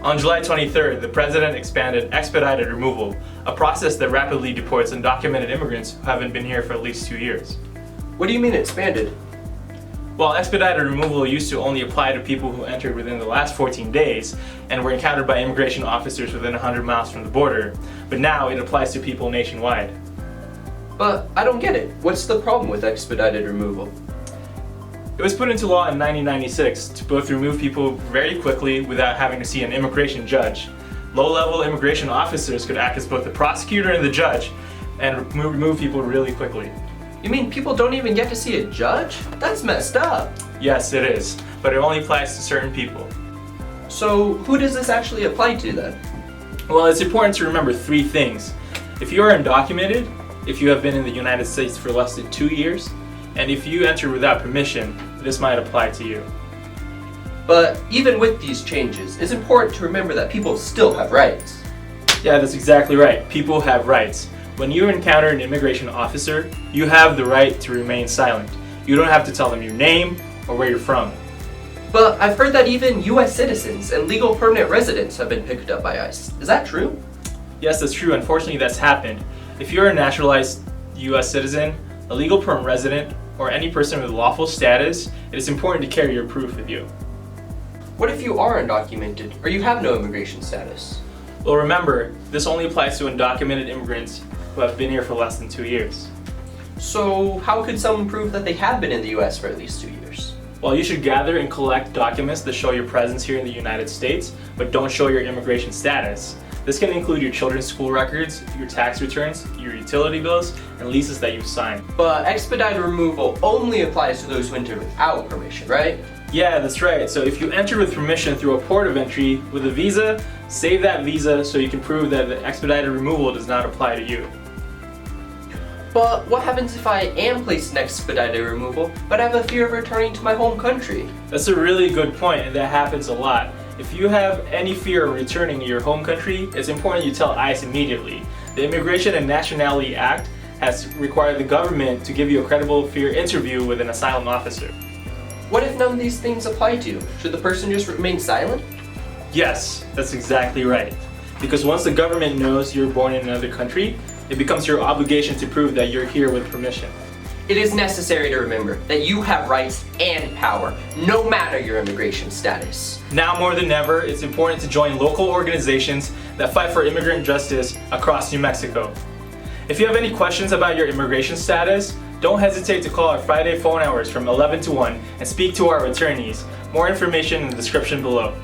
On July 23rd, the President expanded expedited removal, a process that rapidly deports undocumented immigrants who haven't been here for at least 2 years. What do you mean expanded? Well, expedited removal used to only apply to people who entered within the last 14 days and were encountered by immigration officers within 100 miles from the border, but now it applies to people nationwide. But I don't get it. What's the problem with expedited removal? It was put into law in 1996 to both remove people very quickly without having to see an immigration judge. Low-level immigration officers could act as both the prosecutor and the judge and remove people really quickly. You mean people don't even get to see a judge? That's messed up. Yes, it is, but it only applies to certain people. So who does this actually apply to then? Well, it's important to remember 3 things. If you are undocumented, if you have been in the United States for less than 2 years, and if you enter without permission, this might apply to you. But even with these changes, it's important to remember that people still have rights. Yeah, that's exactly right. People have rights. When you encounter an immigration officer, you have the right to remain silent. You don't have to tell them your name or where you're from. But I've heard that even US citizens and legal permanent residents have been picked up by ICE. Is that true? Yes, that's true. Unfortunately, that's happened. If you're a naturalized US citizen, a legal permanent resident, or any person with lawful status, it is important to carry your proof with you. What if you are undocumented or you have no immigration status? Well, remember, this only applies to undocumented immigrants who have been here for less than 2 years. So how could someone prove that they have been in the US for at least 2 years? Well, you should gather and collect documents that show your presence here in the United States, but don't show your immigration status. This can include your children's school records, your tax returns, your utility bills, and leases that you've signed. But expedited removal only applies to those who enter without permission, right? Yeah, that's right. So if you enter with permission through a port of entry with a visa, save that visa so you can prove that the expedited removal does not apply to you. But what happens if I am placed in expedited removal, but I have a fear of returning to my home country? That's a really good point, and that happens a lot. If you have any fear of returning to your home country, it's important you tell ICE immediately. The Immigration and Nationality Act has required the government to give you a credible fear interview with an asylum officer. What if none of these things apply to you? Should the person just remain silent? Yes, that's exactly right. Because once the government knows you're born in another country, it becomes your obligation to prove that you're here with permission. It is necessary to remember that you have rights and power, no matter your immigration status. Now more than ever, it's important to join local organizations that fight for immigrant justice across New Mexico. If you have any questions about your immigration status, don't hesitate to call our Friday phone hours from 11 to 1 and speak to our attorneys. More information in the description below.